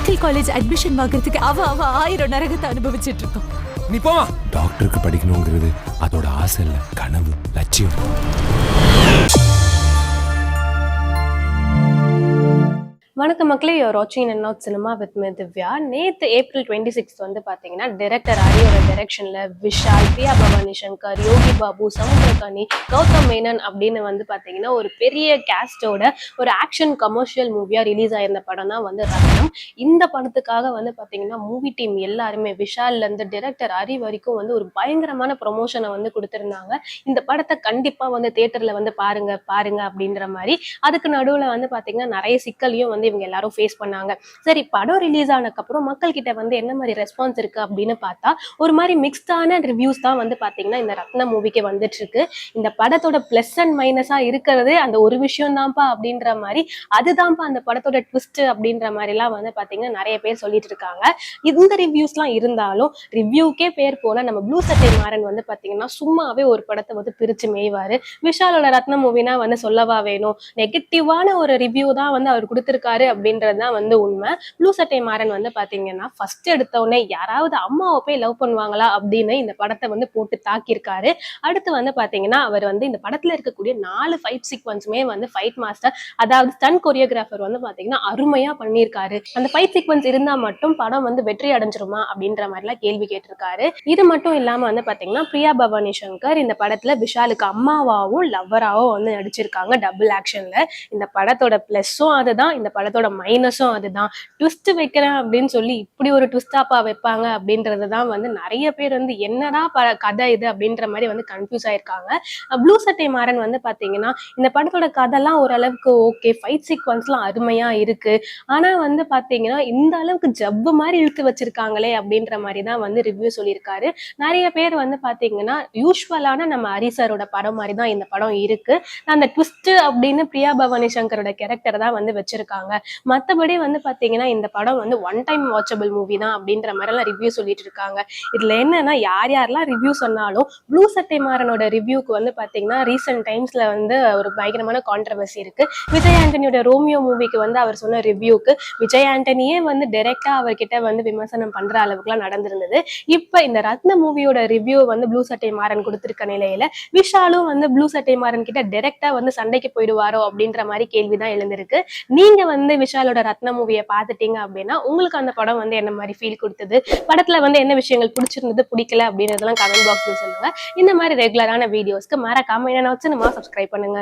Medical college admission வாங்குறதுக்கு அவ 1000 நரகத்தை அனுபவிச்சிட்டு இருக்கோம். நீ போமா. டாக்டருக்கு படிக்கணுங்கிறது அதோட ஆசை இல்ல, கனவு, லட்சியம். வணக்கம் மக்களே, யூஆர் வாட்சிங் and not cinema with me Divya. நேற்று April 26 வந்து பார்த்தீங்கன்னா டைரக்டர் ஹரியோட டைரக்ஷனில் விஷால், பிரியா பவானி சங்கர், யோகி பாபு, சமுத்திரகனி, கௌதம் மேனன் அப்படின்னு வந்து பார்த்தீங்கன்னா ஒரு பெரிய கேஸ்டோட ஒரு ஆக்ஷன் கமர்ஷியல் மூவியாக ரிலீஸ் ஆயிருந்த படம் தான் வந்து ரத்னம். இந்த படத்துக்காக வந்து பார்த்தீங்கன்னா மூவி டீம் எல்லாருமே விஷால்லேருந்து டைரக்டர் ஹரி வரைக்கும் வந்து ஒரு பயங்கரமான ப்ரொமோஷனை வந்து கொடுத்துருந்தாங்க. இந்த படத்தை கண்டிப்பாக வந்து தியேட்டரில் வந்து பாருங்க அப்படின்ற மாதிரி. அதுக்கு நடுவில் வந்து பார்த்தீங்கன்னா நிறைய சிக்கலையும் வந்து இவங்க எல்லாரும் ஃபேஸ் பண்ணாங்க. சரி, படம் ரிலீஸ் ஆனதுக்கப்புறம் மக்கள் கிட்ட வந்து என்ன மாதிரி ரெஸ்பான்ஸ் இருக்கு அப்படின்னு பார்த்தா ஒரு மாதிரி மிக்ஸ்டான ரிவ்யூஸ் தான் வந்து பார்த்தீங்கன்னா இந்த ரத்ன மூவிக்கு வந்துட்டு இருக்கு. இந்த படத்தோட பிளஸ் அண்ட் மைனஸா இருக்கிறது அந்த ஒரு விஷயம் தான்ப்பா அப்படின்ற மாதிரி, அதுதான்ப்பா அந்த படத்தோட ட்விஸ்ட் அப்படின்ற மாதிரி எல்லாம் வந்து பார்த்தீங்கன்னா நிறைய பேர் சொல்லிட்டு இருக்காங்க. இந்த ரிவ்யூஸ்லாம் இருந்தாலும் ரிவ்யூக்கே பேர் போல நம்ம ப்ளூ சட்டை மாறன் வந்து பார்த்தீங்கன்னா சும்மாவே ஒரு படத்தை வந்து பிரிச்சு மேய்வாரு. விஷாலோட ரத்ன மூவினா வந்து சொல்லவா வேணும், நெகட்டிவான ஒரு ரிவ்யூ தான் வந்து அவர் கொடுத்திருக்காரு அப்படின்றதுதான் வந்து உண்மை. ப்ளூ சட்டை மாறன் வந்து பாத்தீங்கன்னா ஃபர்ஸ்ட் எடுத்த உடனே யாராவது அம்மாவை போய் லவ் பண்ணுவாங்களா அப்படின்னு இந்த படத்தை வந்து போட்டு தாக்கியிருக்காரு. அடுத்து வந்து பாத்தீங்கன்னா அவர் வந்து இந்த படத்துல இருக்கக்கூடிய 4 ஃபைட் சீக்வன்ஸுமே வந்து ஃபைட் மாஸ்டர், அதாவது ஸ்டன் கொரியோகிராஃபர் வந்து பாத்தீங்கன்னா அருமையா பண்ணியிருக்காரு. அந்த ஃபைட் சீக்வன்ஸ் இருந்தா மட்டும் படம் வந்து வெற்றி அடைஞ்சிருமா அப்படின்ற மாதிரிலாம் கேள்வி கேட்டிருக்காரு. இது மட்டும் இல்லாம வந்து பாத்தீங்கன்னா பிரியா பவானி சங்கர் இந்த படத்துல விஷாலுக்கு அம்மாவாவும் லவ்வராவும் வந்து நடிச்சிருக்காங்க டபுள் ஆக்ஷன்ல. இந்த படத்தோட பிளஸும் அதுதான், இந்த படத்தோட மைனஸும் அதுதான். ட்விஸ்ட் வைக்கிறேன் அப்படின்னு சொல்லி இப்படி ஒரு ட்விஸ்டாப்பா வைப்பாங்க அப்படின்றது தான் வந்து நிறைய பேர் வந்து என்னடா கதை இது அப்படின்ற மாதிரி வந்து கன்ஃபியூஸ் ஆயிருக்காங்க. ப்ளூ சட்டை மாறன் வந்து பாத்தீங்கன்னா இந்த படத்தோட கதைலாம் ஓரளவுக்கு ஓகே, ஃபைட் சீக்வன்ஸ்லாம் அருமையா இருக்கு, ஆனா வந்து பாத்தீங்கன்னா இந்த அளவுக்கு ஜப்பு மாதிரி இழுத்து வச்சிருக்காங்களே அப்படின்ற மாதிரி தான் வந்து ரிவ்யூ சொல்லியிருக்காரு. நிறைய பேர் வந்து பாத்தீங்கன்னா யூஸ்வலான நம்ம ஹரிசரோட படம் மாதிரி தான் இந்த படம் இருக்கு, அந்த ட்விஸ்ட் அப்படின்னு பிரியா பவானி சங்கரோட கேரக்டர் தான் வந்து வச்சிருக்காங்க. மற்றபடி வந்து பாத்தீங்கன்னா இந்த படம் வந்து ஒன் டைம் வாட்சபிள் மூவி தான் அப்படின்ற மாதிரி எல்லாம் ரிவ்யூ சொல்லிட்டு இருக்காங்க. இதுல என்னன்னா யாரெல்லாம் ரிவ்யூ சொன்னாலும் ப்ளூ சட்டை மாறனோட ரிவ்யூக்கு வந்து பாத்தீங்கன்னா ரீசெண்ட் டைம்ஸ்ல வந்து ஒரு பயங்கரமான கான்ட்ரவர்சி இருக்கு. விஜய் ஆண்டனியோட ரோமியோ மூவிக்கு வந்து அவர் சொன்ன ரிவ்யூக்கு விஜய் ஆண்டனியே வந்து டைரக்டா அவர்கிட்ட வந்து விமர்சனம் பண்ற அளவுக்குலாம் நடந்திருந்தது. இப்ப இந்த ரத்ன மூவியோட ரிவ்யூ வந்து ப்ளூ சட்டை மாறன் கொடுத்திருக்க நிலையில விஷாலும் வந்து ப்ளூ சட்டை மாறன் கிட்ட டைரக்டா வந்து சண்டைக்கு போயிடுவாரோ அப்படின்ற மாதிரி கேள்விதான் எழுந்திருக்கு. நீங்க வந்து விஷாலோட ரத்ன மூவியை பார்த்துட்டீங்க அப்படின்னா உங்களுக்கு அந்த படம் வந்து என்ன மாதிரி ஃபீல் கொடுத்தது, படத்துல வந்து என்ன விஷயங்கள் பிடிச்சிருந்தது பிடிக்கல அப்படின்றதெல்லாம் கமெண்ட் பாக்ஸ்ல சொல்லுங்க. இந்த மாதிரி ரெகுலரான வீடியோஸ்க்கு மறக்காம என்ன சினிமா சப்ஸ்கிரைப் பண்ணுங்க.